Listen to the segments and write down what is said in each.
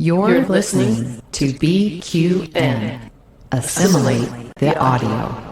You're listening to BQN. Assimilate the audio.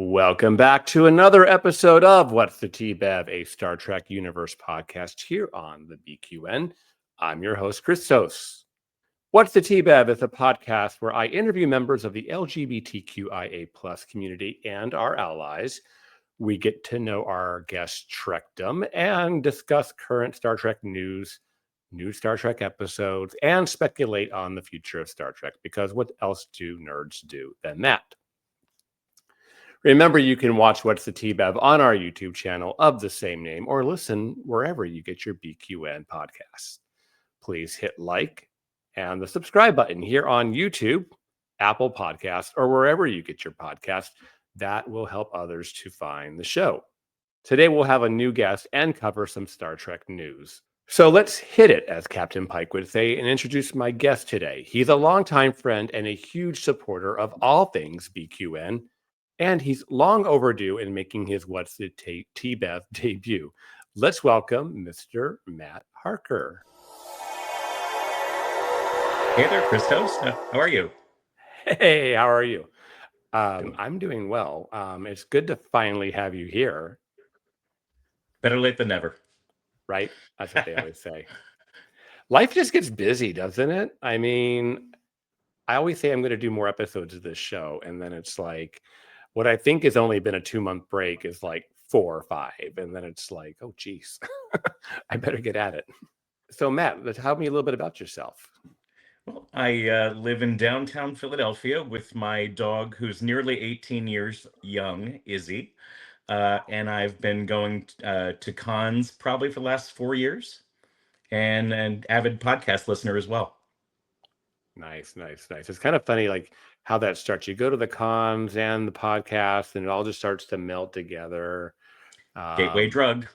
Welcome back to another episode of What's the Tea Bev, a Star Trek Universe podcast here on the BQN. I'm your host, Christos. What's the Tea Bev is a podcast where I interview members of the LGBTQIA plus community and our allies. We get to know our guest Trekdom and discuss current Star Trek news, new Star Trek episodes, and speculate on the future of Star Trek, because what else do nerds do than that? Remember, you can watch What's the Tea Bev on our YouTube channel of the same name or listen wherever you get your BQN podcasts. Please hit like and the subscribe button here on YouTube, Apple Podcasts, or wherever you get your podcasts. That will help others to find the show. Today, we'll have a new guest and cover some Star Trek news. So let's hit it, as Captain Pike would say, and introduce my guest today. He's a longtime friend and a huge supporter of all things BQN. And he's long overdue in making his What's the Tea Bev debut. Let's welcome Mr. Matt Harker. Hey there, Christos. How are you? Hey, how are you? I'm doing well. It's good to finally have you here. Better late than never. Right? That's what they always say. Life just gets busy, doesn't it? I mean, I always say I'm going to do more episodes of this show, and then it's like, what I think has only been a 2-month break is like 4 or 5. And then it's like, oh, geez, I better get at it. So, Matt, tell me a little bit about yourself. Well, I live in downtown Philadelphia with my dog, who's nearly 18 years young, Izzy. And I've been going to cons probably for the last 4 years, and an avid podcast listener as well. Nice. It's kind of funny, like how that starts. You go to the cons and the podcast, and it all just starts to melt together. Gateway drug.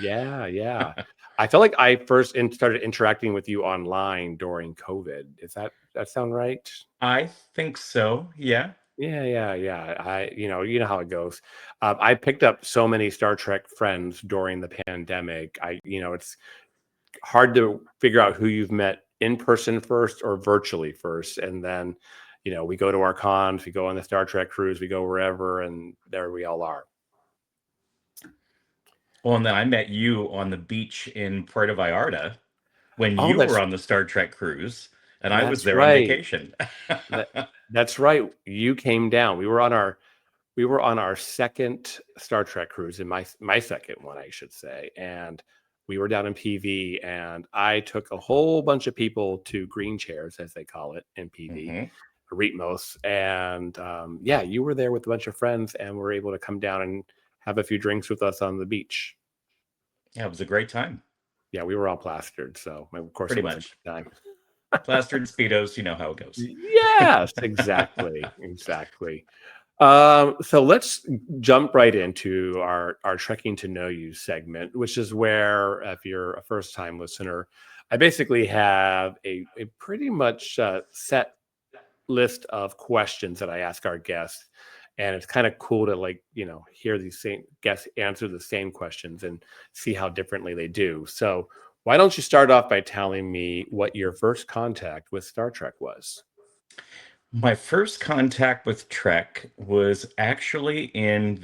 Yeah. I felt like I first started interacting with you online during COVID. Is that sound right? I think so. Yeah. Yeah. You know how it goes. I picked up so many Star Trek friends during the pandemic. It's hard to figure out who you've met in person first or virtually first. And then, we go to our cons, we go on the Star Trek cruise, we go wherever, and there we all are. Well, and then I met you on the beach in Puerto Vallarta when you were on the Star Trek cruise, and I was there on vacation. That's right. You came down. We were on our second Star Trek cruise, and my second one, I should say. And we were down in PV, and I took a whole bunch of people to green chairs, as they call it in PV, Reitmos. And you were there with a bunch of friends, and were able to come down and have a few drinks with us on the beach. Yeah, it was a great time. Yeah, we were all plastered, so of course, pretty much time. Plastered Speedos, you know how it goes. Yes, exactly. So let's jump right into our Trekking to Know You segment, which is where, if you're a first-time listener, I basically have a pretty much set list of questions that I ask our guests. And it's kind of cool to hear these same guests answer the same questions and see how differently they do. So why don't you start off by telling me what your first contact with Star Trek was? My first contact with Trek was actually in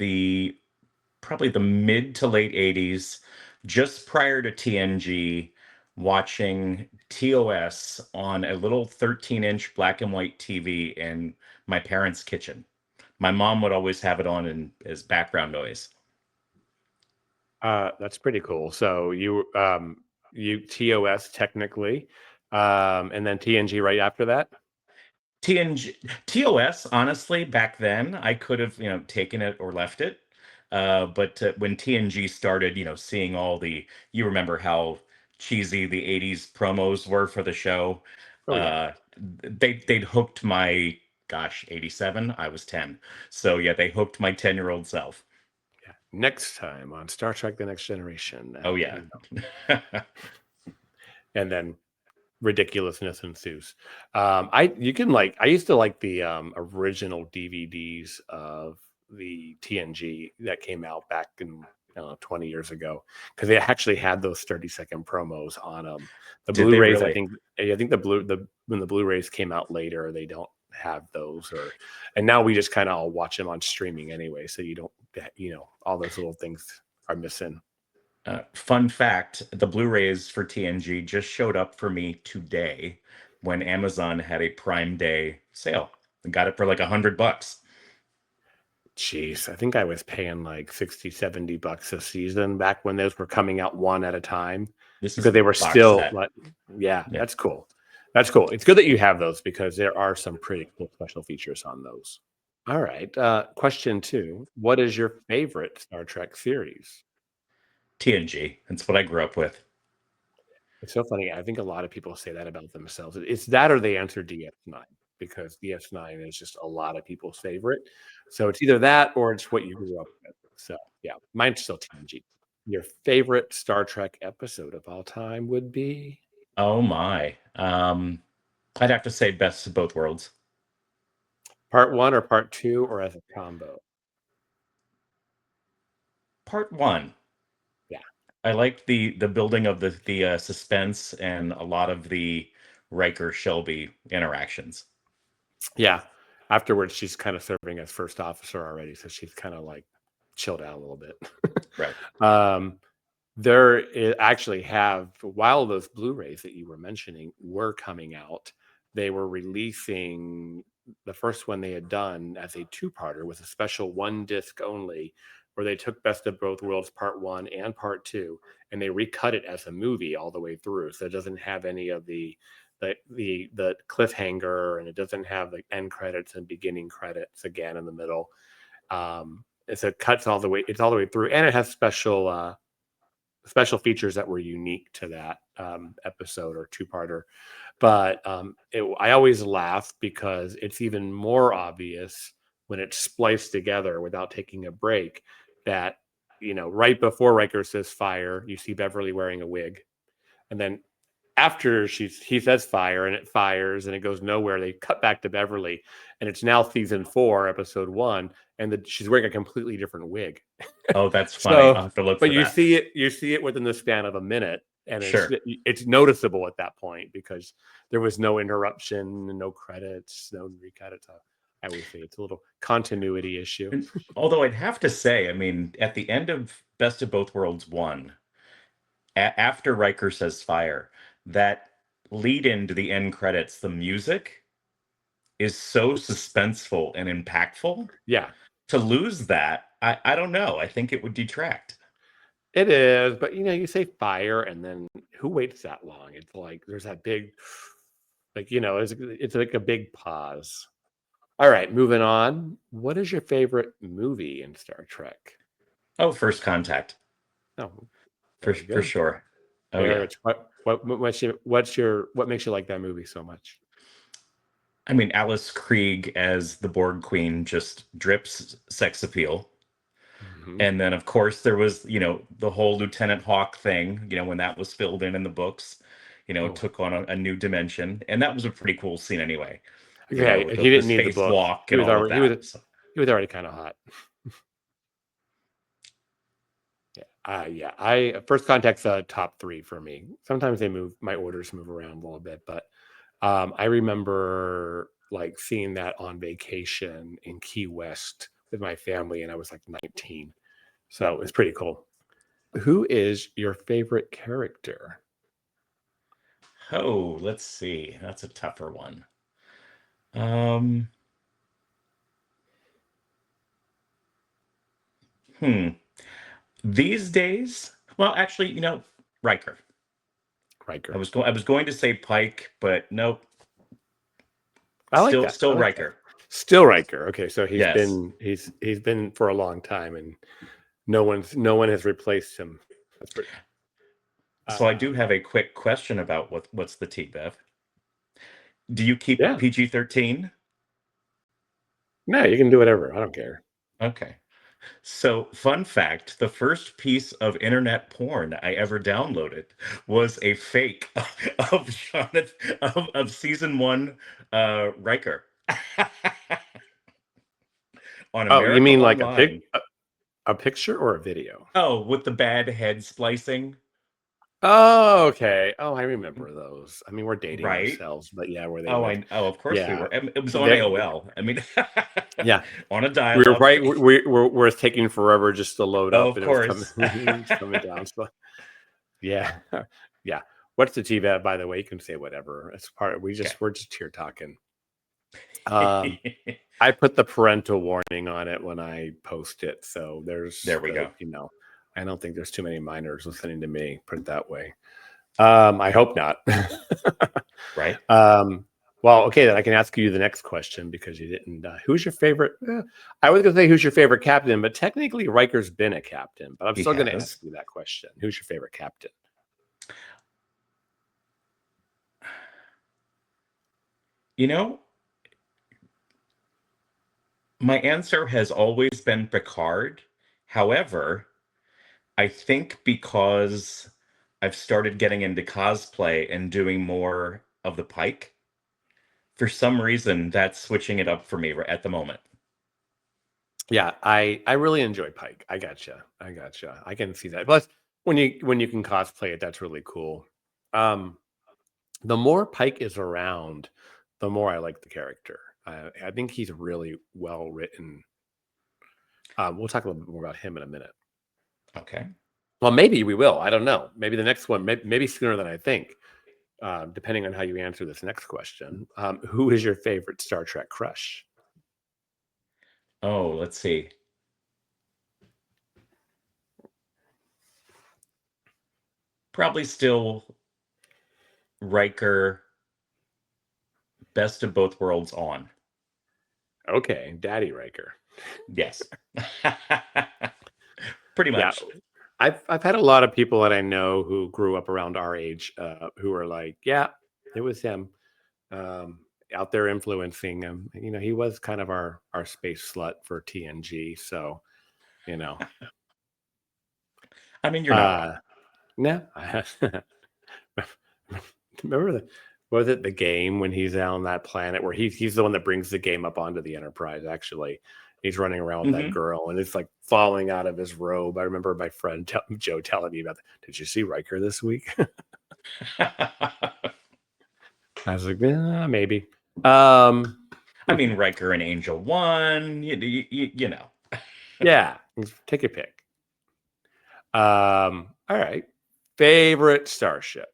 probably the mid to late 80s, just prior to TNG, watching TOS on a little 13-inch black and white TV in my parents' kitchen. My mom would always have it on as background noise. That's pretty cool. So you TOS technically, and then TNG right after that? TOS, honestly, back then, I could have, taken it or left it. But when TNG started, seeing all you remember how cheesy the 80s promos were for the show. Oh yeah. They'd hooked my, gosh, 87. I was 10. So yeah, they hooked my 10-year-old self. Yeah. Next time on Star Trek: The Next Generation. Oh yeah. And then ridiculousness ensues. I used to like the original DVDs of the TNG that came out back in 20 years ago, because they actually had those 30-second promos on them. The Did they Blu-rays, really? I think when the Blu-rays came out later, they don't have those, and now we just kind of all watch them on streaming anyway, so you don't all those little things are missing. Fun fact, the Blu-rays for TNG just showed up for me today when Amazon had a Prime Day sale. I got it for like $100. Jeez, I think I was paying like 60, $70 a season back when those were coming out one at a time, This is because they were box still set. like, yeah, Yeah. that's cool. That's cool. It's good that you have those, because there are some pretty cool special features on those. All right. Question 2. What is your favorite Star Trek series? TNG. That's what I grew up with. It's so funny. I think a lot of people say that about themselves. It's that, or they answer DS9, because DS9 is just a lot of people's favorite. So it's either that or it's what you grew up with. So yeah, mine's still TNG. Your favorite Star Trek episode of all time would be? Oh my. I'd have to say Best of Both Worlds. Part 1 or part 2, or as a combo? Part 1. Yeah. I liked the building of the suspense and a lot of the Riker Shelby interactions. Yeah. Afterwards, she's kind of serving as first officer already, so she's kind of like chilled out a little bit. Right. Actually have, while those Blu-rays that you were mentioning were coming out, they were releasing the first one they had done as a two-parter with a special one disc only, where they took Best of Both Worlds Part 1 and Part 2, and they recut it as a movie all the way through. So it doesn't have any of the cliffhanger, and it doesn't have the end credits and beginning credits again in the middle. It's all the way through, and it has special features that were unique to that episode or two-parter. But I always laugh because it's even more obvious when it's spliced together without taking a break that, right before Riker says fire, you see Beverly wearing a wig. And then after he says fire and it fires and it goes nowhere, they cut back to Beverly, and it's now season 4, episode 1, and she's wearing a completely different wig. Oh, that's funny. I'll So, have to look but for you that. see it within the span of a minute, and Sure. it's noticeable at that point because there was no interruption, no credits, no recredits. I always say it's a little continuity issue. And although I'd have to say, I mean, at the end of Best of Both Worlds 1, after Riker says fire, that lead into the end credits, the music is so suspenseful and impactful. Yeah, To lose that, I don't know. I think it would detract. it is. But you say fire, and then who waits that long? It's like there's that big, it's like a big pause. All right, moving on. What is your favorite movie in Star Trek? Oh, First Contact. Oh, For very good. sure. Oh Very yeah. rich. What makes you like that movie so much? I mean, Alice Krieg as the Borg Queen just drips sex appeal. Mhm. And then, of course, there was, the whole Lieutenant Hawk thing, when that was filled in the books, it took on a new dimension. And that was a pretty cool scene anyway. Okay, he The didn't need the space book. walk He and was all of already that. So, he was already kind of hot. Yeah. First Contact's top 3 for me. Sometimes my orders move around a little bit, but I remember like seeing that on vacation in Key West with my family, and I was like 19. So it's pretty cool. Who is your favorite character? oh, let's see. That's a tougher one. Um, hmm. These days, well, actually, Riker. Riker. I was going to say Pike, but nope. I like that. Still I like that. Riker. Still Riker. Okay, so he's Yes. been for a long time, and no one has replaced him. That's pretty. So I do have a quick question about what's the Tea Bev. Do you keep Yeah. PG-13? No, you can do whatever. I don't care. Okay. So, fun fact, the first piece of internet porn I ever downloaded was a fake of Jonathan of season 1 Riker on Oh, you America mean like Online. a picture or a video? Oh, with the bad head splicing, Oh, okay. Oh, I remember those. I mean, we're dating right? ourselves, but yeah, where they Oh, would, of course we yeah, were. It was on they, AOL. I mean, yeah, on a we were dial-up. right. We're taking forever just to load Oh, up, of and it was coming, course. it's coming down. So yeah, yeah. What's the TVAT, by the way? You can say whatever. It's part. We're just here talking. Okay. I put the parental warning on it when I post it, so There we go. I don't think there's too many minors listening to me. Put it that way. I hope not. Right? Well, okay, then I can ask you the next question because you didn't. Who's your favorite? I was going to say who's your favorite captain, but technically Riker's been a captain. But I'm He still going to has. ask you that question. Who's your favorite captain? You know, my answer has always been Picard. However, I think because I've started getting into cosplay and doing more of the Pike, for some reason that's switching it up for me at the moment. Yeah, I really enjoy Pike. I gotcha. I can see that. Plus, when you can cosplay it, that's really cool. Um, the more Pike is around, the more I like the character. I think he's really well written. We'll talk a little bit more about him in a minute. Okay. Well, maybe we will. I don't know. Maybe the next one, maybe sooner than I think, depending on how you answer this next question. Who is your favorite Star Trek crush? Oh, let's see. Probably still Riker, best of both worlds on. Okay, Daddy Riker. Yes. Pretty Yeah, much. I've had a lot of people that I know who grew up around our age who are like, yeah, it was him out there influencing him. You know, he was kind of our space slut for TNG. So, you know, I mean, you're not wrong. no, remember was it the game when he's on that planet where he's the one that brings the game up onto the Enterprise? Actually, he's running around with that Hmm. girl, and it's like falling out of his robe. I remember my friend Joe telling me about that. Did you see Riker this week? I was like, maybe. I mean, Riker and Angel One, you know. Yeah, take a pick. All right. Favorite starship?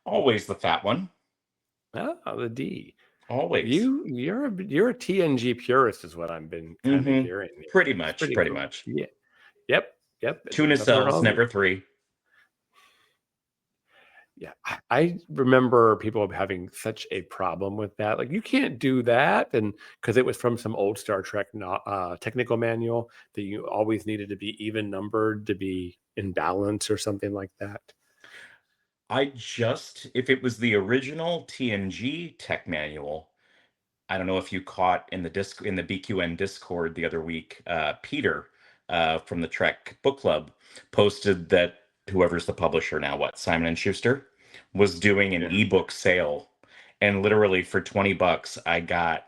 Always the fat one. Oh, the D. Always. You're a TNG purist, is what I've been kind of Hmm. hearing. Pretty It's much. pretty Pretty cool. much. Yeah. Yep. Two Nothing nacelles, wrong with never it. three. Yeah, I remember people having such a problem with that. Like, you can't do that, and because it was from some old Star Trek technical manual that you always needed to be even numbered to be in balance or something like that. If it was the original TNG tech manual, I don't know if you caught in the BQN Discord the other week, Peter from the Trek Book Club posted that whoever's the publisher now, Simon and Schuster, was doing an Yeah, ebook sale, and literally for $20, I got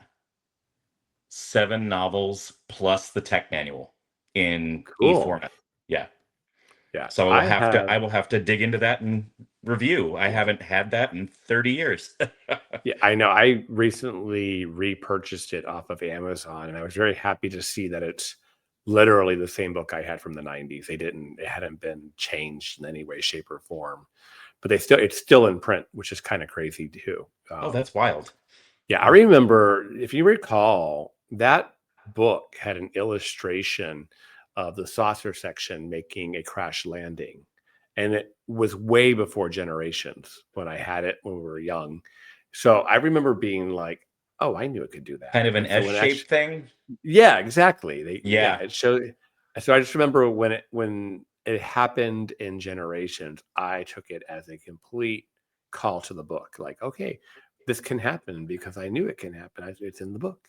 7 novels plus the tech manual in cool. e-format. Yeah. Yeah, So I have. I will have to dig into that and review. I Yeah, haven't had that in 30 years. yeah, I know. I recently repurchased it off of Amazon, and I was very happy to see that it's literally the same book I had from the '90s. It hadn't been changed in any way, shape, or form. But it's still in print, which is kind of crazy too. Oh, that's wild. Yeah, I Hmm. remember, if you recall, that book had an illustration of the saucer section making a crash landing. And it was way before Generations when I had it when we were young. So I remember being like, oh, I knew it could do that. Kind of an And so when S-shaped actually, thing. yeah, exactly. Yeah. It showed. So I just remember when it happened in Generations, I took it as a complete call to the book. Like, okay, this can happen because I knew it can happen. It's in the book.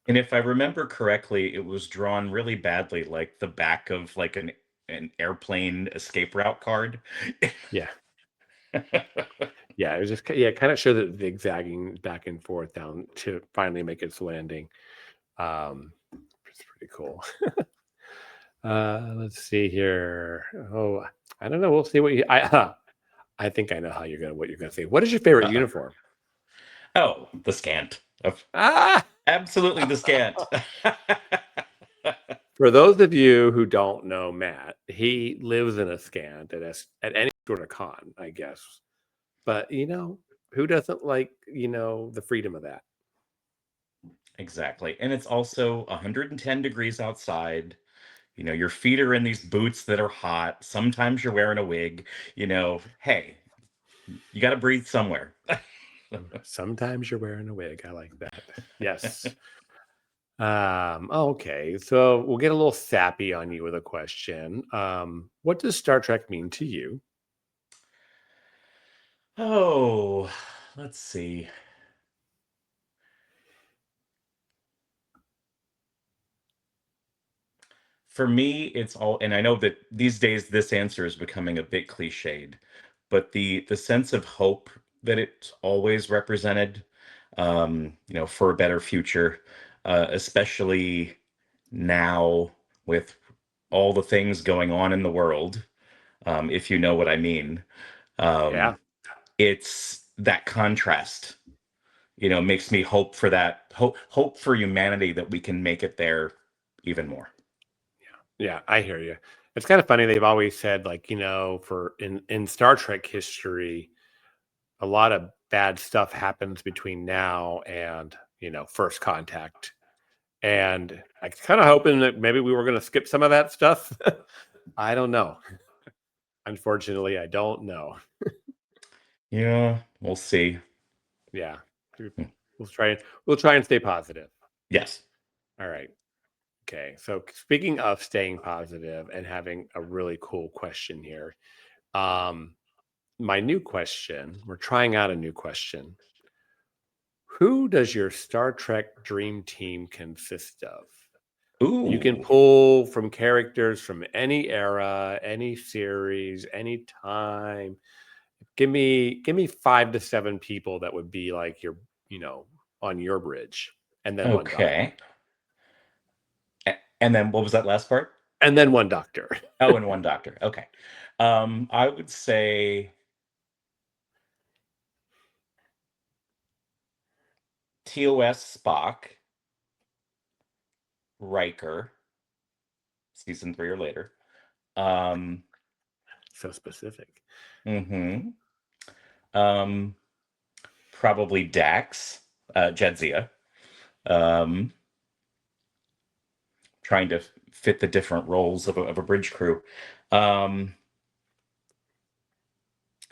And if I remember correctly, it was drawn really badly, like the back of like an airplane escape route card. Yeah. Yeah, it was just kind of showed it zigzagging back and forth down to finally make its landing. It's pretty cool. Let's see here. Oh, I don't know. We'll see what you. I think I know what you're gonna say. What is your favorite Uh-oh. uniform? Oh, the scant. Ah, Absolutely the scant. for those of you who don't know Matt, he lives in a scant at any sort of con, I guess. But who doesn't like the freedom of that? Exactly. And it's also 110 degrees outside. Your feet are in these boots that are hot. Sometimes you're wearing a wig. Hey, you got to breathe somewhere. Sometimes you're wearing a wig. I like that. Yes. Okay. So we'll get a little sappy on you with a question. What does Star Trek mean to you? Oh, let's see. For me, it's all, and I know that these days this answer is becoming a bit cliched, but the sense of hope that it's always represented, for a better future, especially now with all the things going on in the world, if you know what I mean. Yeah. Um, it's that contrast, makes me hope for that hope for humanity that we can make it there even more. Yeah, I hear you. It's kind of funny. They've always said, like, for in Star Trek history, a lot of bad stuff happens between now and first contact. And I was kind of hoping that maybe we were going to skip some of that stuff. I don't know. Unfortunately, I don't know. Yeah, we'll see. Yeah, Hmm. we'll try and stay positive. Yes. All right. Okay. So speaking of staying positive and having a really cool question here, um, my new question. We're trying out a new question. Who does your Star Trek dream team consist of? You can Ooh. pull from characters from any era, any series, any time. Give me 5 to 7 people that would be like you know, on your bridge, and then one doctor. Okay. And then what was that last part? And then one doctor. Oh, and one doctor. Okay. I would say TOS Spock, Riker, season 3 or later. Um, So specific. hmm Probably Dax, Jadzia. Um, Trying to fit the different roles of a bridge crew. Um,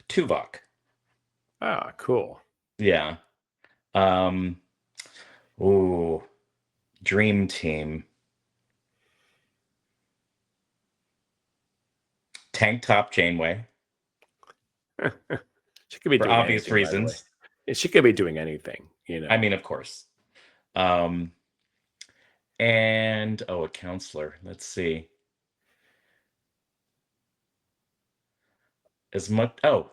Tuvok. Ah, cool. Yeah. Um, ooh, Dream Team. Tank Top Janeway, She could be for doing obvious anything, by the way. reasons. She could be doing anything, I mean, of course. Um, and a counselor. Let's see. As much. Oh,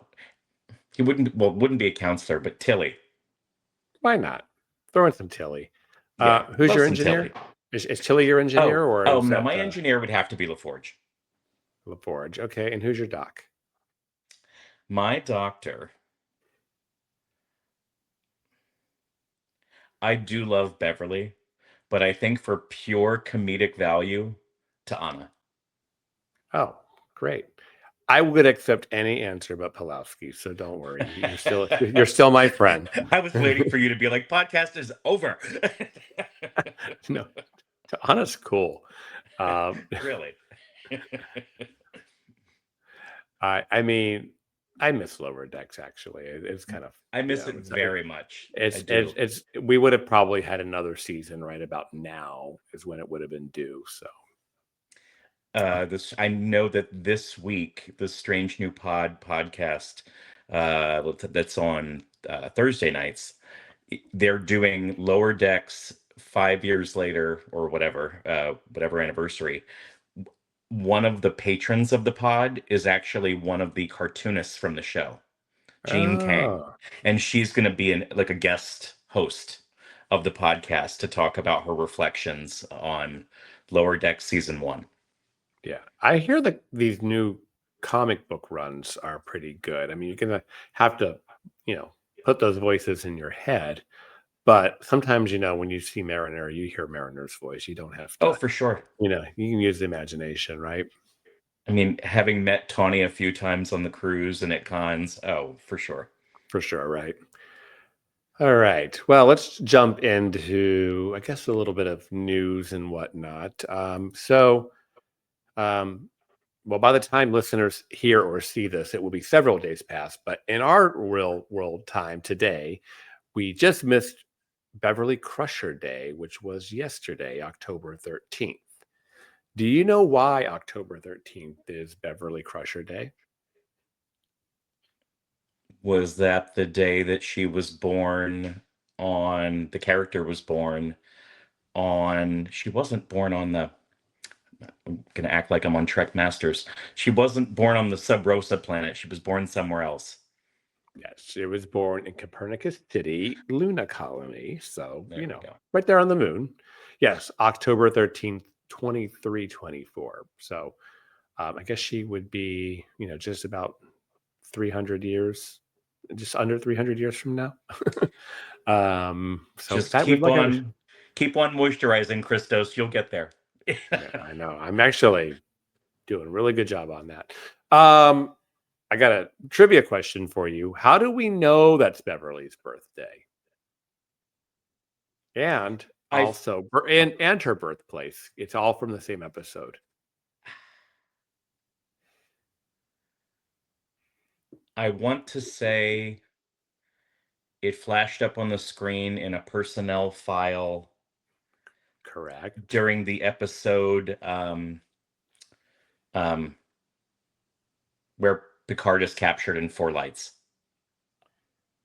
he wouldn't be a counselor, but Tilly. Why not? Throw in some Tilly. Yeah, Who's love your some engineer? Tilly. Is Tilly your engineer, Oh, or oh is no, that my engineer would have to be LaForge. LaForge? Okay, and who's your doc? My doctor. I do love Beverly, but I think for pure comedic value, to Anna. Oh, great. I would accept any answer but Pulowski, so don't worry. You're still my friend. I was waiting for you to be like, podcast is over. No, Anna's cool. Um, Really? I mean, I miss Lower Decks actually. It's kind of I miss it very much. I do. it's we would have probably had another season right about now is when it would have been due. So I know that this week, the Strange New podcast, that's on Thursday nights. They're doing Lower Decks 5 years later or whatever anniversary. One of the patrons of the pod is actually one of the cartoonists from the show, Jean Kang, Oh, and she's going to be like a guest host of the podcast to talk about her reflections on Lower Decks season 1. yeah. I hear that these new comic book runs are pretty good. I mean, you're gonna have to, put those voices in your head. But sometimes, when you see Mariner, you hear Mariner's voice. You don't have Oh, to, for sure. you can use the imagination, right? I mean, having met Tawny a few times on the cruise and at cons, oh, for sure. For sure, right? All right. Well, let's jump into, I guess, a little bit of news and whatnot. Um, well, by the time listeners hear or see this, it will be several days past. But in our real world time today, we just missed Beverly Crusher Day, which was yesterday, October 13th. Do you know why October 13th is Beverly Crusher Day? Was that the day that she was born on, the character was born on, she wasn't born on the, I'm going to act like I'm on Trek Masters. She wasn't born on the Sub Rosa planet. She was born somewhere else. Yes, she was born in Copernicus City, Luna Colony. So, There we go. right there on the moon. Yes, October 13th, 2324. So, I guess she would be, just about 300 years, just under 300 years from now. So Just that would keep on moisturizing, Christos. You'll get there. yeah, I know. I'm actually doing a really good job on that. I got a trivia question for you. How do we know that's Beverly's birthday? And I also, and her birthplace. It's all from the same episode. I want to say it flashed up on the screen in a personnel file Correct. during the episode um, where Picard is captured in Four Lights.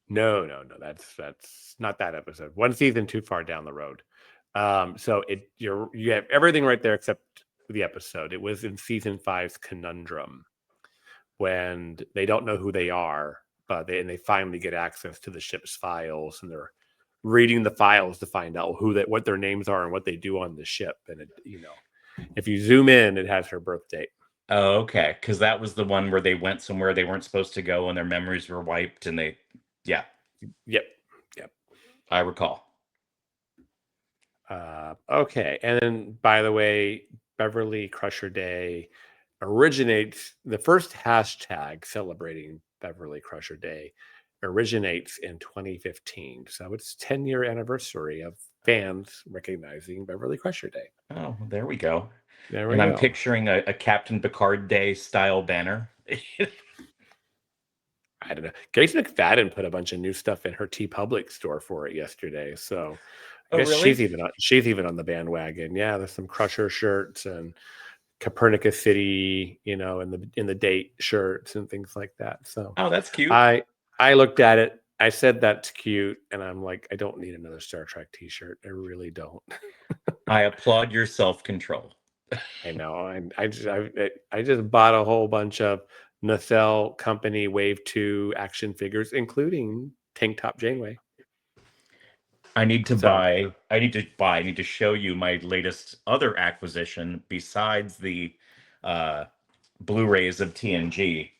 No. That's not that episode. One season too far down the road. So you have everything right there except the episode. It was in season 5's Conundrum, when they don't know who they are, but they finally get access to the ship's files, and they're reading the files to find out what their names are and what they do on the ship. And if you zoom in, it has her birth date. Oh, okay, because that was the one where they went somewhere they weren't supposed to go and their memories were wiped, and yeah. Yep. I recall. Okay, and then, by the way, Beverly Crusher Day the first hashtag celebrating Beverly Crusher Day originates in 2015. So it's 10-year anniversary of fans recognizing Beverly Crusher Day. Oh, there we go. There we And go. I'm picturing a Captain Picard Day style banner. I don't know. Grace McFadden put a bunch of new stuff in her Tea Public store for it yesterday. So I guess really? she's even on the bandwagon. Yeah, there's some Crusher shirts and Copernicus City, in the date shirts and things like that. So Oh, that's cute. I looked at it. I said that's cute, and I'm like, I don't need another Star Trek T-shirt. I really don't. I applaud your self-control. I know. I just bought a whole bunch of Nacelle Company Wave 2 action figures, including Tank Top Janeway. I need to show you my latest other acquisition besides the Blu-rays of TNG.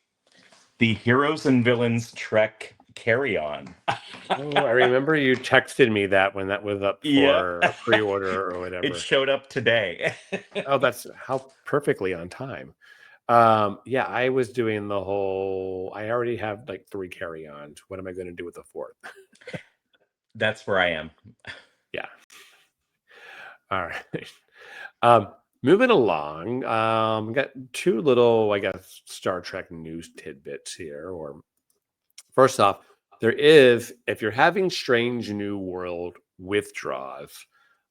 The Heroes and Villains Trek carry-on. Oh, I remember you texted me that when that was up for a pre-order or whatever. It showed up today. Oh, that's how perfectly on time. Yeah, I was doing the whole, I already have like 3 carry-ons. What am I going to do with the 4th? That's where I am. Yeah. All right. Moving along, we got 2 little, I guess, Star Trek news tidbits here. Or first off, if you're having Strange New World withdrawals,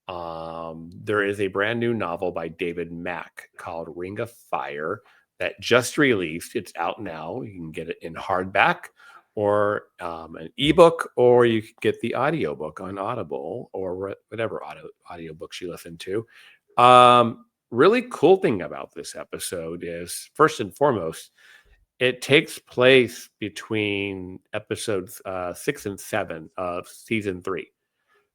there is a brand new novel by David Mack called Ring of Fire that just released. It's out now. You can get it in hardback or an ebook, or you could get the audiobook on Audible or whatever audiobooks you listen to. Really cool thing about this episode is, first and foremost, it takes place between episodes 6 and 7 of season 3.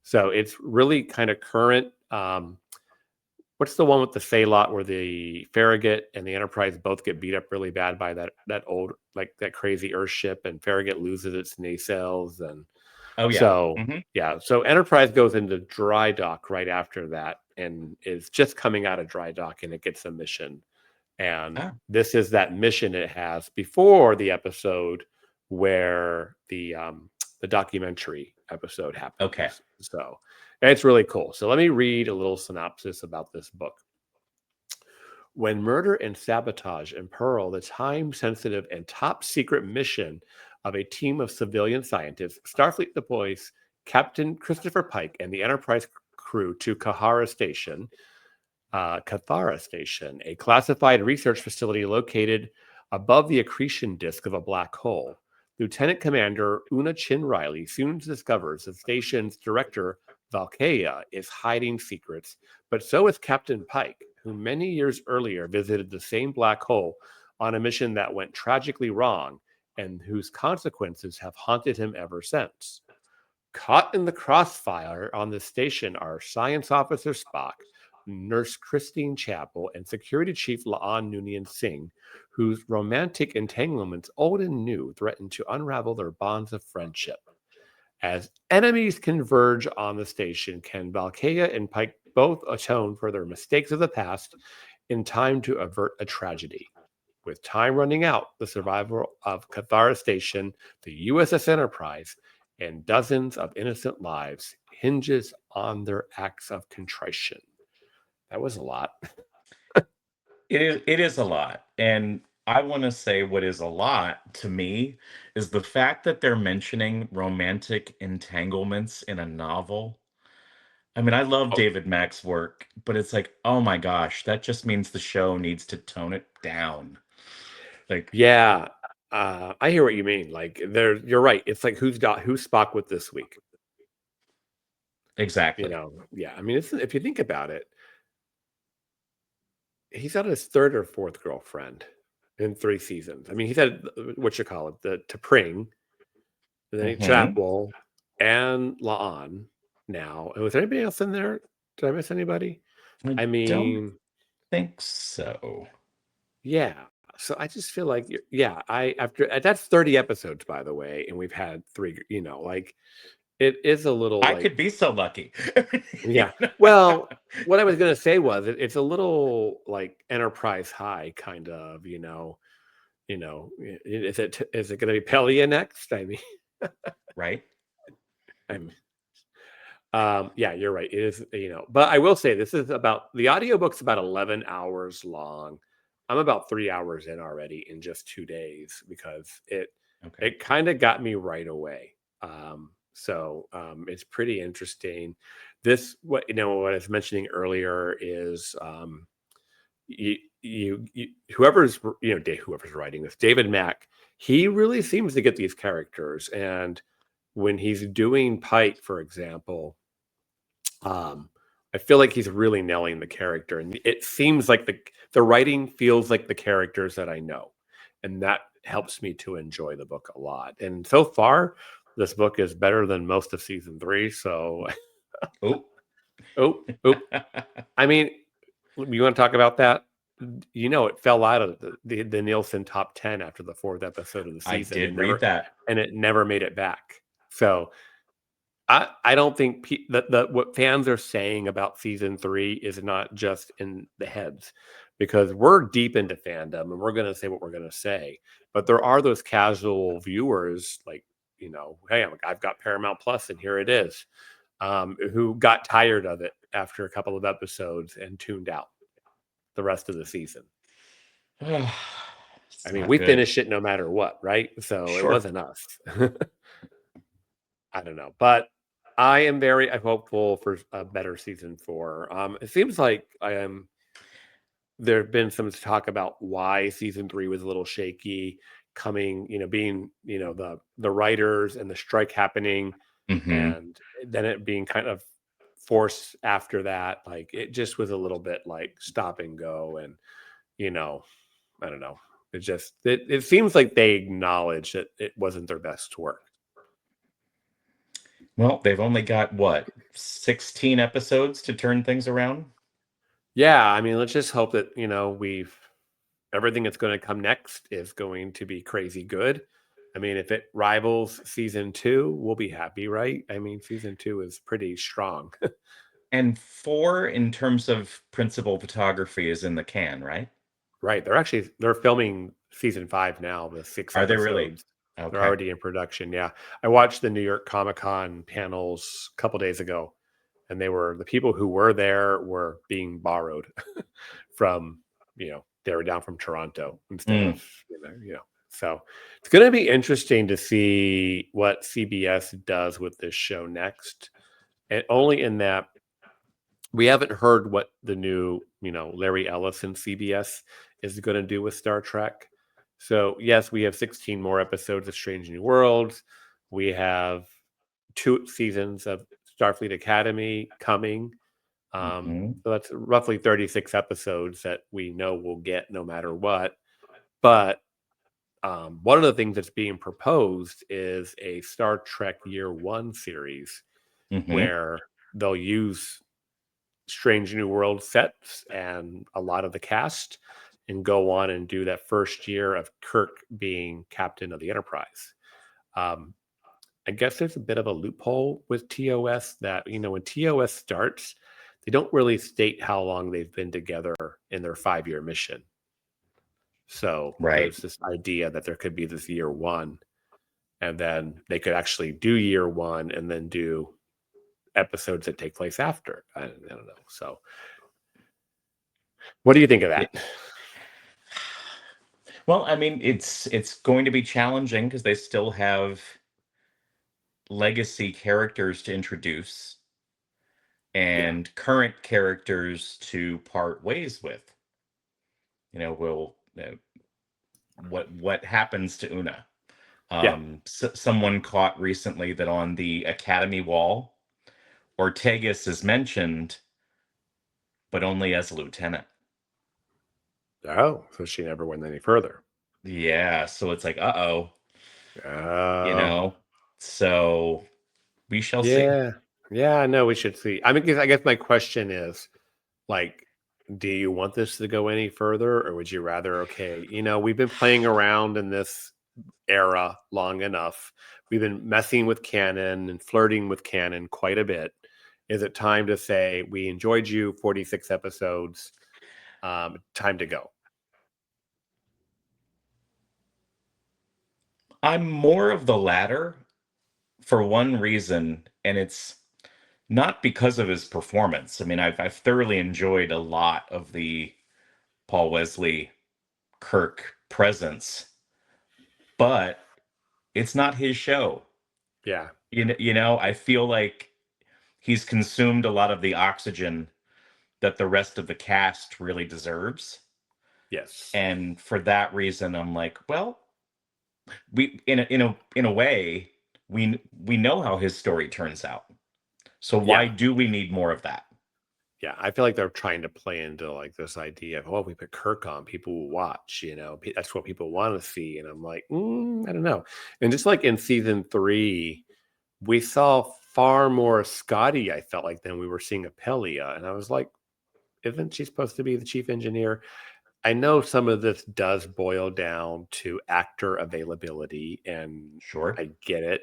So it's really kind of current. What's the one with the Salot where the Farragut and the Enterprise both get beat up really bad by that old, like that crazy Earth ship, and Farragut loses its nacelles, and Oh yeah. so so Enterprise goes into dry dock right after that and is just coming out of dry dock, and it gets a mission, and Ah, this is that mission it has before the episode where the documentary episode okay. happens. So it's really cool. So let me read a little synopsis about this book. When murder and sabotage imperil the time-sensitive and top-secret mission of a team of civilian scientists, Starfleet deploys Captain Christopher Pike and the Enterprise crew to Cathara Station, a classified research facility located above the accretion disk of a black hole. Lieutenant Commander Una Chin Riley soon discovers the station's director, Valkeia, is hiding secrets, but so is Captain Pike, who many years earlier visited the same black hole on a mission that went tragically wrong and whose consequences have haunted him ever since. Caught in the crossfire on the station are Science Officer Spock, Nurse Christine Chapel, and Security Chief La'an Noonien Singh, whose romantic entanglements, old and new, threaten to unravel their bonds of friendship. As enemies converge on the station, can Valkeia and Pike both atone for their mistakes of the past in time to avert a tragedy? With time running out, the survival of Cathara Station, the USS Enterprise, and dozens of innocent lives hinges on their acts of contrition. That was a lot. It is a lot. And I want to say what is a lot to me is the fact that they're mentioning romantic entanglements in a novel. I mean, I love Oh, David Mack's work, but it's like, oh my gosh, that just means the show needs to tone it down. Like, yeah. I hear what you mean. Like, you're right. It's like who's Spock with this week? exactly. Yeah. I mean, if you think about it, he's on his third or fourth girlfriend in 3 seasons. I mean, he's had what you call it, the T'Pring, and then Hmm. Chapel, and La'an now. And was there anybody else in there? Did I miss anybody? I I don't mean, think so. yeah. So I just feel like, yeah, that's 30 episodes, by the way, and we've had 3, like it is a little I like, could be so lucky. yeah. Well, what I was going to say was it's a little like Enterprise High kind of, is it going to be Pelia next? I mean, Right? I'm yeah, you're right. It is, but I will say the audiobook's about 11 hours long. I'm about 3 hours in already in just 2 days because Okay. it kind of got me right away. It's pretty interesting. What I was mentioning earlier is whoever's writing this, David Mack, he really seems to get these characters, and when he's doing Pike, for example, I feel like he's really nailing the character, and it seems like the writing feels like the characters that I know, and that helps me to enjoy the book a lot. And so far, this book is better than most of season 3. So, Oh. oh, oh, I mean, you want to talk about that? It fell out of the Nielsen top 10 after the 4th episode of the I season, did read that. and it never made it back. So I don't think that what fans are saying about season 3 is not just in the heads, because we're deep into fandom and we're going to say what we're going to say. But there are those casual viewers, like, hey, I've got Paramount Plus and here it is, who got tired of it after a couple of episodes and tuned out the rest of the season. I It's mean, not we good. finished it no matter what, right? So it Sure. wasn't us. I don't know, but I am very hopeful for a better season 4. It seems like there have been some talk about why season 3 was a little shaky. coming, being, the writers and the strike happening, Hmm. and then it being kind of forced after that. Like it just was a little bit like stop and go, and you know, I don't know. It seems like they acknowledge that it wasn't their best work. Well, they've only got what, 16 episodes to turn things around? Yeah, I mean, let's just hope that we've everything that's going to come next is going to be crazy good. I mean, if it rivals season two, we'll be happy, right? I mean, season two is pretty strong. And 4 in terms of principal photography is in the can, right? Right. They're filming season five now, the six Are they really? episodes. They're Okay. already in production. Yeah. I watched the New York Comic Con panels a couple days ago, and the people who were there were being borrowed from, they were down from Toronto instead Mm, of, so it's going to be interesting to see what CBS does with this show next. And only in that we haven't heard what the new, Larry Ellis and CBS is going to do with Star Trek. So, yes, we have 16 more episodes of Strange New Worlds. We have 2 seasons of Starfleet Academy coming. hmm. So that's roughly 36 episodes that we know we'll get no matter what. But one of the things that's being proposed is a Star Trek Year One series Hmm. where they'll use Strange New World sets and a lot of the cast and go on and do that first year of Kirk being captain of the Enterprise. Um, I guess there's a bit of a loophole with TOS that, when TOS starts, they don't really state how long they've been together in their 5-year mission. So Right. there's this idea that there could be this year one, and then they could actually do year one and then do episodes that take place after. I don't know. So what do you think of Yeah. that? Well, I mean, it's going to be challenging because they still have legacy characters to introduce Yeah. and current characters to part ways with. Will what happens to Una? Yeah. Someone caught recently that on the Academy wall, Ortegas is mentioned, but only as a lieutenant. Oh, so she never went any further. Yeah, so it's like, uh-oh, you Oh, know. So we shall see. yeah. Yeah, no, we should see. I mean, 'cause I guess my question is like, do you want this to go any further, or would you rather, okay, we've been playing around in this era long enough. We've been messing with canon and flirting with canon quite a bit. Is it time to say we enjoyed you 46 episodes? Time to go. I'm more of the latter for one reason, and it's not because of his performance. I mean, I've thoroughly enjoyed a lot of the Paul Wesley Kirk presence, but it's not his show. Yeah. I feel like he's consumed a lot of the oxygen that the rest of the cast really deserves. Yes. And for that reason, I'm like, well, we in a way, we know how his story turns out. So why Yeah. do we need more of that? Yeah, I feel like they're trying to play into like this idea of, oh, we put Kirk on, people will watch, that's what people want to see. And I'm like, I don't know. And just like in season three, we saw far more Scotty, I felt like, than we were seeing Apelia. And I was like, isn't she supposed to be the chief engineer? I know some of this does boil down to actor availability, and Sure. I get it.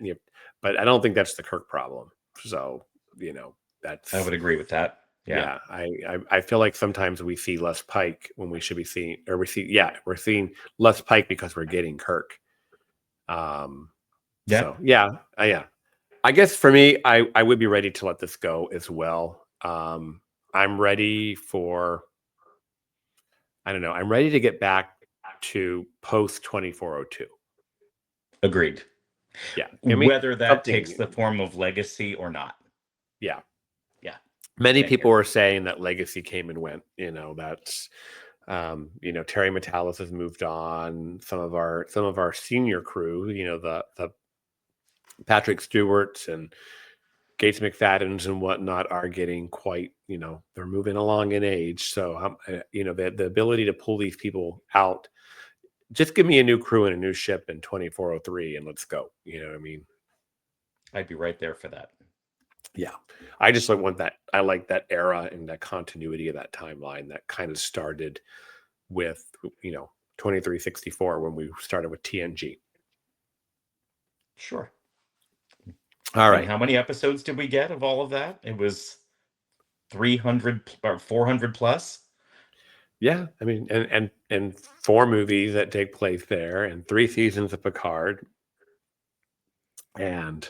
But I don't think that's the Kirk problem. So, I that's would agree with that. Yeah. yeah, I feel like sometimes we see less Pike when we should be seeing, or we're seeing less Pike because we're getting Kirk. Um, Yeah. so yeah. I guess for me, I would be ready to let this go as well. I'm ready for, I don't know, I'm ready to get back to post 2402. Agreed. Yeah, give me Whether that something takes the new. form of legacy or not. Yeah, Yeah. many Same people here. were saying that Legacy came and went. That's Terry Metalis has moved on. Some of our senior crew, the Patrick Stewarts and Gates McFadden's and whatnot are getting quite, they're moving along in age. So, the ability to pull these people out, just give me a new crew and a new ship in 2403 and let's go. You know what I mean? I'd be right there for that. Yeah. I just want that. I like that era and that continuity of that timeline that kind of started with, 2364 when we started with TNG. Sure. All And right. how many episodes did we get of all of that? It was 300 or 400 plus. Yeah, I mean, and 4 movies that take place there, and 3 seasons of Picard, and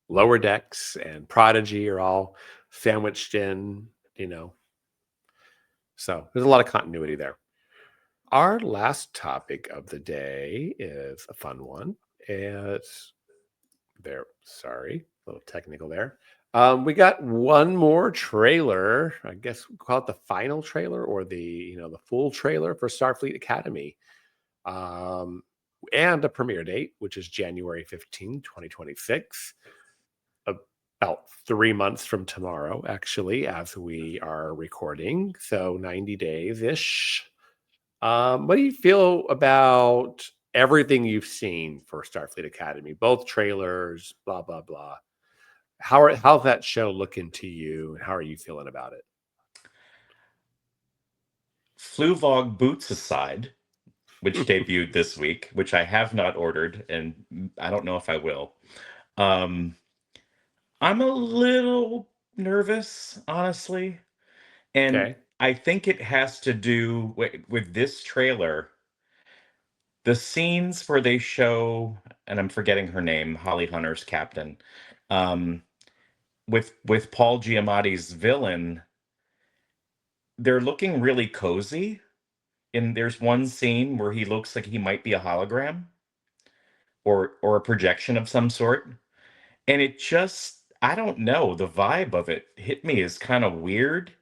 Lower Decks and Prodigy are all sandwiched in, So there's a lot of continuity there. Our last topic of the day is a fun one. It's sorry, a little technical there. We got one more trailer. I guess we'll call it the final trailer or the full trailer for Starfleet Academy. And a premiere date, which is January 15, 2026. About 3 months from tomorrow, actually, as we are recording. So 90 days ish. What do you feel about everything you've seen for Starfleet Academy? Both trailers, blah, blah, blah. How's that show looking to you? And how are you feeling about it? Fluvog Boots aside, which debuted this week, which I have not ordered, and I don't know if I will. I'm a little nervous, honestly, and Okay. I think it has to do with this trailer. The scenes where they show, and I'm forgetting her name, Holly Hunter's captain, um, with Paul Giamatti's villain, they're looking really cozy. And there's one scene where he looks like he might be a hologram or a projection of some sort. And it just, I don't know, the vibe of it hit me as kind of weird.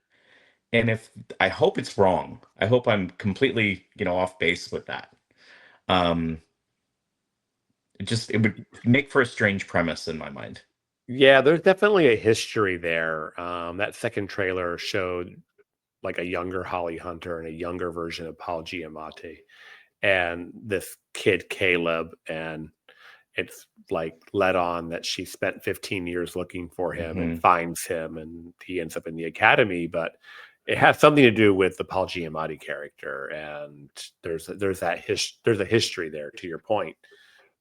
And if I hope it's wrong, I hope I'm completely, off base with that. Um, it would make for a strange premise in my mind. Yeah, there's definitely a history there. That second trailer showed like a younger Holly Hunter and a younger version of Paul Giamatti and this kid Caleb, and it's like led on that she spent 15 years looking for him and Hmm. finds him and he ends up in the academy, but it has something to do with the Paul Giamatti character, and there's a history there, to your point,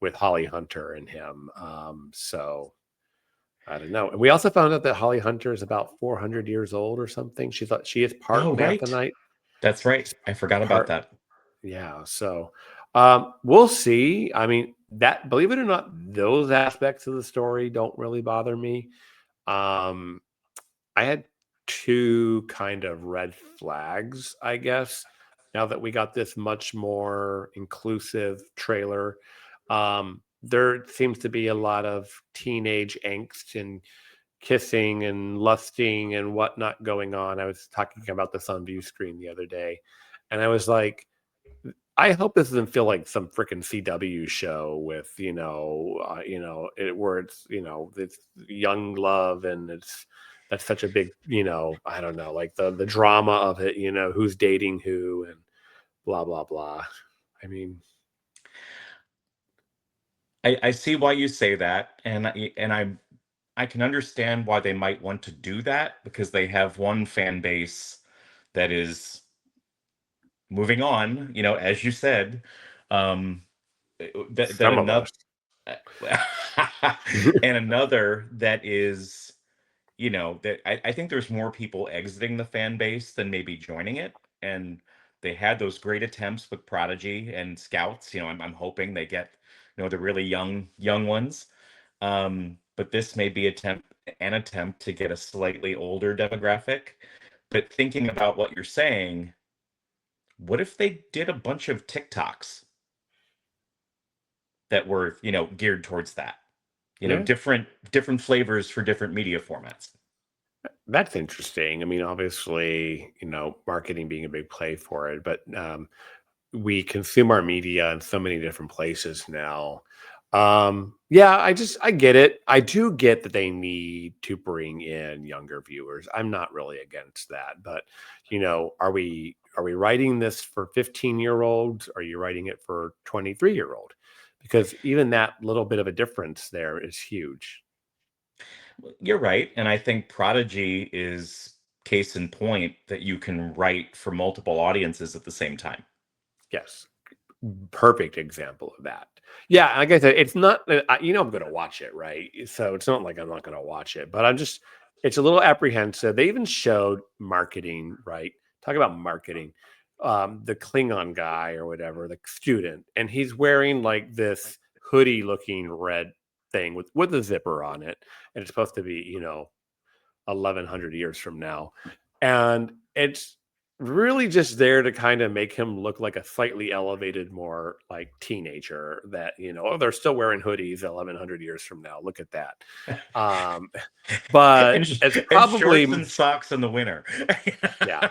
with Holly Hunter and him. So I don't know. And we also found out that Holly Hunter is about 400 years old or something. She is part Oh, right. Banthanite. That's right. She's I forgot about part, that. yeah. So we'll see. I mean, that, believe it or not, those aspects of the story don't really bother me. Um, I had 2 kind of red flags, I guess, now that we got this much more inclusive trailer. There seems to be a lot of teenage angst and kissing and lusting and whatnot going on. I was talking about this on View Screen the other day, and I was like, I hope this doesn't feel like some freaking CW show with, where it's, it's young love and that's such a big, I don't know, like the drama of it, who's dating who and blah, blah, blah. I mean, I see why you say that, and I can understand why they might want to do that because they have one fan base that is moving on, as you said, um, that some of another us. and another that is, that I think there's more people exiting the fan base than maybe joining it, and they had those great attempts with Prodigy and Scouts. I'm hoping they get, the really young ones. But this may be an attempt to get a slightly older demographic. But thinking about what you're saying, what if they did a bunch of TikToks that were, geared towards that? Yeah. Different flavors for different media formats. That's interesting. I mean, obviously, marketing being a big play for it, but we consume our media in so many different places now. Yeah, I get it. I do get that they need to bring in younger viewers. I'm not really against that, but are we writing this for 15-year-olds? Are you writing it for 23-year-old? Because even that little bit of a difference there is huge. You're right, and I think Prodigy is case in point that you can write for multiple audiences at the same time. Yes. Perfect example of that. Yeah, like I said, it's not that I'm going to watch it, right? So it's not like I'm not going to watch it, but it's a little apprehensive. They even showed marketing, right? Talk about marketing. The Klingon guy or whatever, the student, and he's wearing like this hoodie looking red thing with a zipper on it, and it's supposed to be, 1100 years from now. And it's really just there to kind of make him look like a slightly elevated, more like teenager that, oh, they're still wearing hoodies 1100 years from now. Look at that. Um, but it's And shorts probably, and socks in the winter. yeah,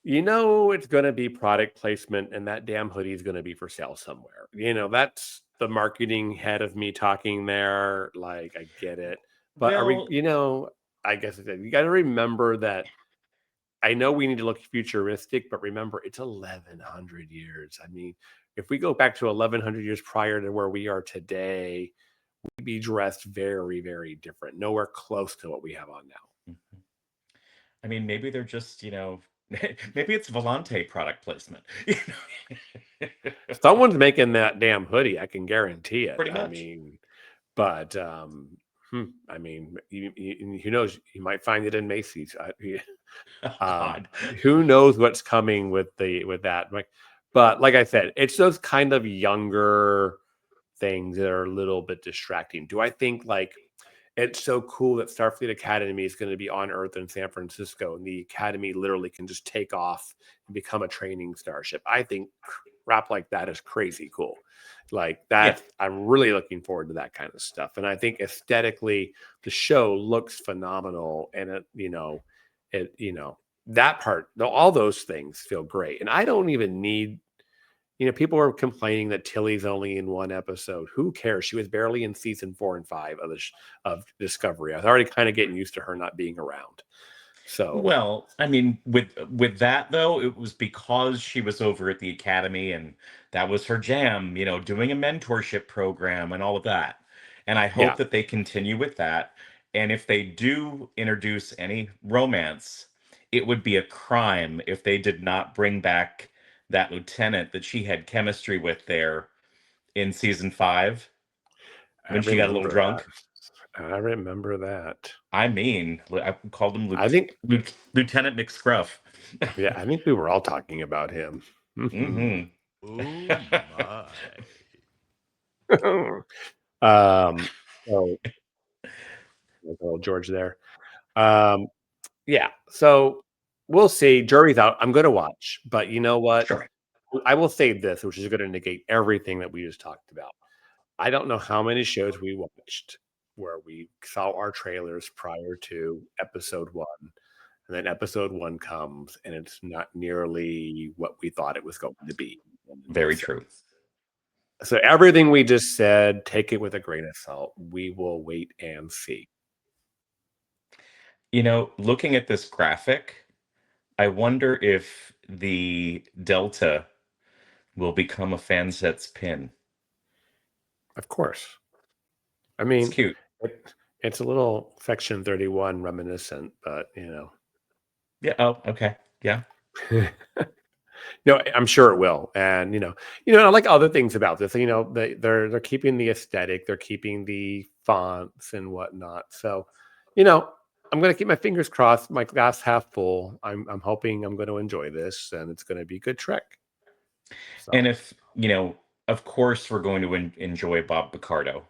it's going to be product placement and that damn hoodie is going to be for sale somewhere. That's the marketing head of me talking there. Like, I get it. But are we, Well, I guess you got to remember that I know we need to look futuristic, but remember, it's 1100 years. I mean, if we go back to 1100 years prior to where we are today, we'd be dressed very, very different. Nowhere close to what we have on now. mhm. I mean, maybe they're just, maybe it's Volante product placement. Someone's making that damn hoodie. I can guarantee it. Pretty I much. mean, but I mean, who knows? You might find it in Macy's. Oh, Um, God. who knows what's coming with that? But like I said, it's those kind of younger things that are a little bit distracting. Do I think like it's so cool that Starfleet Academy is going to be on Earth in San Francisco, and the Academy literally can just take off and become a training starship? I think crap like that is crazy cool. Like Yeah. that, I'm really looking forward to that kind of stuff. And I think aesthetically, the show looks phenomenal, and that part, all those things feel great. And I don't even need people were complaining that Tilly's only in one episode. Who cares? She was barely in season 4 and 5 of Discovery. I was already kind of getting used to her not being around. So Well, I mean, with that though, it was because she was over at the academy and that was her jam, doing a mentorship program and all of that. And I hope yeah, that they continue with that. And if they do introduce any romance, it would be a crime if they did not bring back that lieutenant that she had chemistry with there in season 5 I when she got a little remember that. drunk. I remember that. I mean, I called him I think, Lieutenant McScruff. yeah, I think we were all talking about him. Hmm. Oh my. So, little George there. Um, yeah. So we'll see. Jury's out. I'm going to watch, but you know what? Sure. I will say this, which is going to negate everything that we just talked about. I don't know how many shows we watched where we saw our trailers prior to episode 1, and then episode 1 comes and it's not nearly what we thought it was going to be. Very true. So everything we just said, take it with a grain of salt. We will wait and see. Looking at this graphic, I wonder if the delta will become a Fanset's pin. Of course. I It's mean, cute. it's a little Section 31 reminiscent, but Yeah. Oh, okay. Yeah. No, I'm sure it will. And I like other things about this. They're keeping the aesthetic, they're keeping the fonts and whatnot. So, I'm going to keep my fingers crossed. My glass half full. I'm hoping I'm going to enjoy this, and it's going to be a good trek. So, And if, of course, we're going to enjoy Bob Picardo.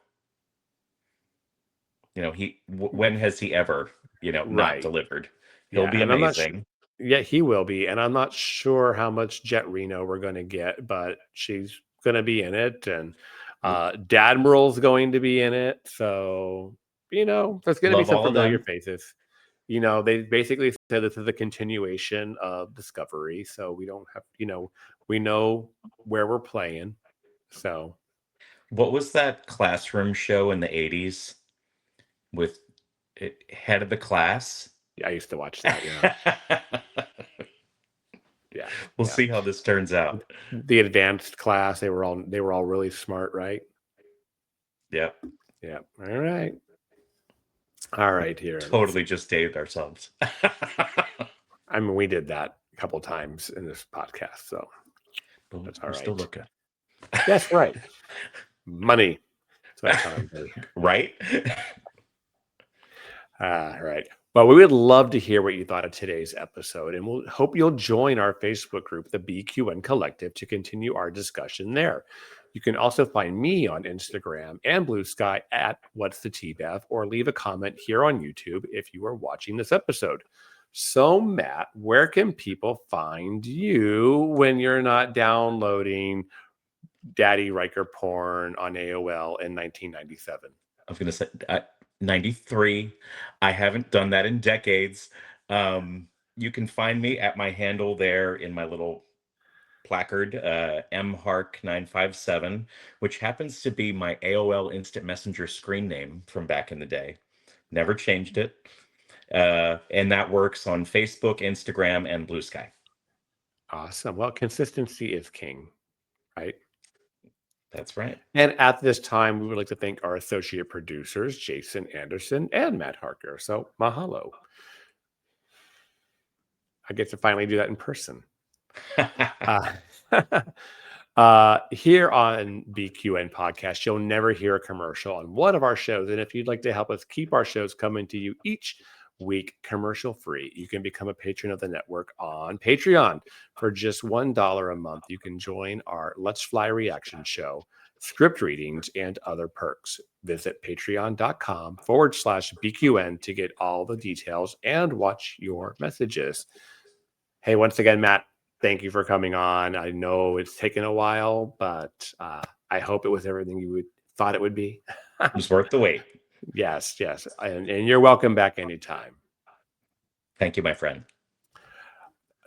When has he ever, not right, delivered? He'll yeah, be and I'm not amazing. Yeah, he will be, and I'm not sure how much Jet Reno we're going to get, but she's going to be in it, and Dadmiral's going to be in it. So there's going to be Love some all of familiar them. faces. They basically said this is a continuation of Discovery, so we don't have, we know where we're playing. So What was that classroom show in the 80s with head of the class? yeah, I used to watch that. Yeah, yeah. We'll Yeah. see how this turns out. The advanced class, they were all really smart, right? Yep. Yeah. All right. Here, Totally just dated ourselves. I mean, we did that a couple times in this podcast, so But that's all we're right. still looking. That's right. Money. That's what I'm telling you. Right? Right. Well, we would love to hear what you thought of today's episode, and we'll hope you'll join our Facebook group, the BQN Collective, to continue our discussion there. You can also find me on Instagram and Blue Sky at What's the Tea Bev, or leave a comment here on YouTube if you are watching this episode. So, Matt, where can people find you when you're not downloading Daddy Riker porn on AOL in 1997? I was going to say 93. I haven't done that in decades. You can find me at my handle there in my little placard, mhark957, which happens to be my AOL Instant Messenger screen name from back in the day. Never changed it. And that works on Facebook, Instagram, and Blue Sky. Awesome. Well, consistency is king, right? That's right. And at this time, we would like to thank our associate producers, Jason Anderson and Matt Harker. So, mahalo. I get to finally do that in person. Here on BQN Podcast, you'll never hear a commercial on one of our shows. And if you'd like to help us keep our shows coming to you each week commercial free, you can become a patron of the network on Patreon. For just $1 a month, you can join our Let's Fly reaction show, script readings, and other perks. Visit patreon.com/BQN to get all the details and watch your messages. Hey, once again, Matt, thank you for coming on. I know it's taken a while, but I hope it was everything you thought it would be. It was worth the wait. Yes. And you're welcome back anytime. Thank you, my friend.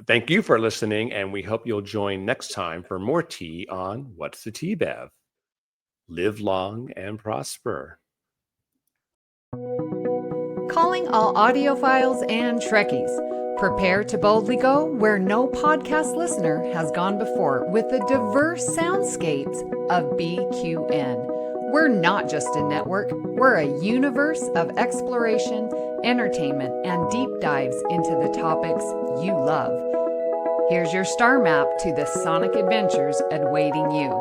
Thank you for listening, and we hope you'll join next time for more tea on What's the Tea Bev? Live long and prosper. Calling all audiophiles and Trekkies. Prepare to boldly go where no podcast listener has gone before with the diverse soundscapes of BQN. We're not just a network, we're a universe of exploration, entertainment, and deep dives into the topics you love. Here's your star map to the sonic adventures awaiting you.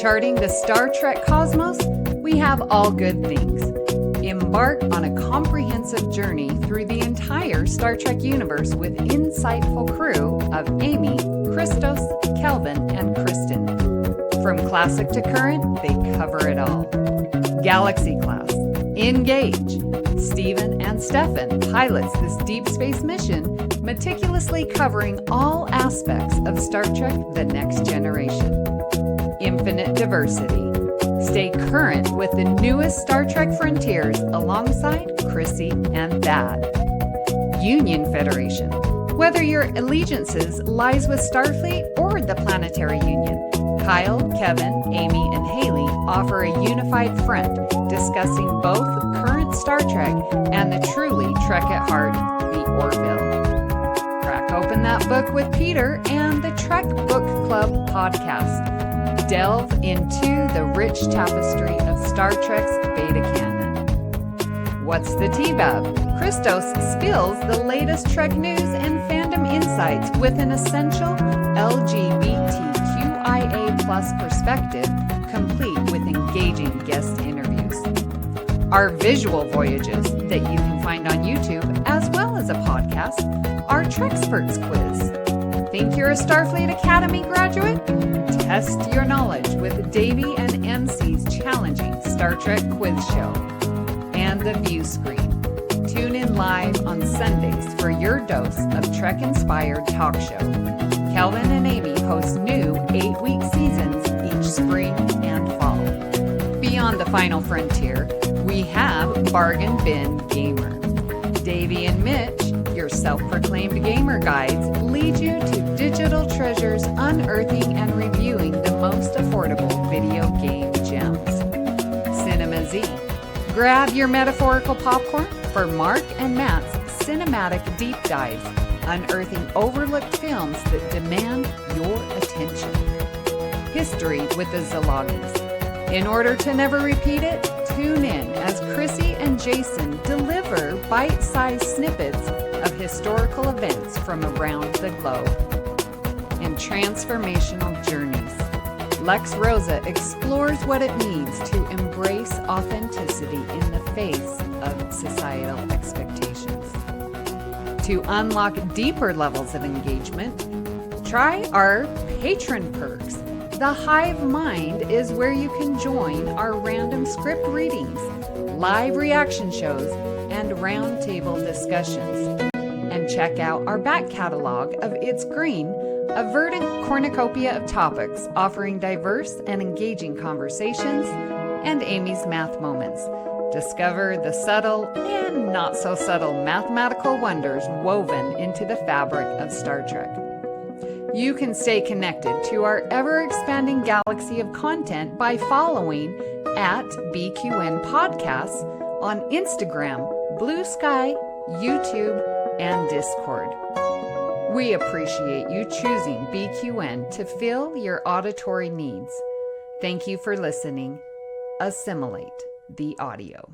Charting the Star Trek cosmos, we have all good things. Embark on a comprehensive journey through the entire Star Trek universe with insightful crew of Amy, Christos, Kelvin, and Kristen. From classic to current, they cover it all. Galaxy Class, Engage. Stephen and Stefan pilots this deep space mission, meticulously covering all aspects of Star Trek: The Next Generation. Infinite Diversity. Stay current with the newest Star Trek frontiers alongside Chrissy and Thad. Union Federation. Whether your allegiances lies with Starfleet or the Planetary Union, Kyle, Kevin, Amy, and Haley offer a unified front discussing both current Star Trek and the truly Trek at heart, the Orville. Crack open that book with Peter and the Trek Book Club podcast. Delve into the rich tapestry of Star Trek's beta canon. What's the Tea Bev? Christos spills the latest Trek news and fandom insights with an essential LGBTQIA+ perspective, complete with engaging guest interviews. Our visual voyages that you can find on YouTube, as well as a podcast, our Trexperts quiz. Think you're a Starfleet Academy graduate? Test your knowledge with Davey and MC's challenging Star Trek quiz show. And the View Screen. Tune in live on Sundays for your dose of Trek-inspired talk show. Kelvin and Amy host new 8-week seasons each spring and fall. Beyond the final frontier, we have Bargain Bin Gamer. Davey and Mitch, your self-proclaimed gamer guides, lead you to digital treasures, unearthing and reviewing the most affordable video game gems. Cinema Z. Grab your metaphorical popcorn for Mark and Matt's cinematic deep dives, unearthing overlooked films that demand your attention. History with the Zalogis. In order to never repeat it, tune in as Chrissy and Jason deliver bite-sized snippets of historical events from around the globe. In Transformational Journeys, Lex Rosa explores what it means to embrace authenticity in the face of societal expectations. To unlock deeper levels of engagement, try our patron perks. The Hive Mind is where you can join our random script readings, live reaction shows, and roundtable discussions. And check out our back catalog of It's Green, a verdant cornucopia of topics offering diverse and engaging conversations, and Amy's Math Moments. Discover the subtle and not so subtle mathematical wonders woven into the fabric of Star Trek. You can stay connected to our ever-expanding galaxy of content by following at BQN Podcasts on Instagram, Blue Sky, YouTube, and Discord. We appreciate you choosing BQN to fill your auditory needs. Thank you for listening. Assimilate the audio.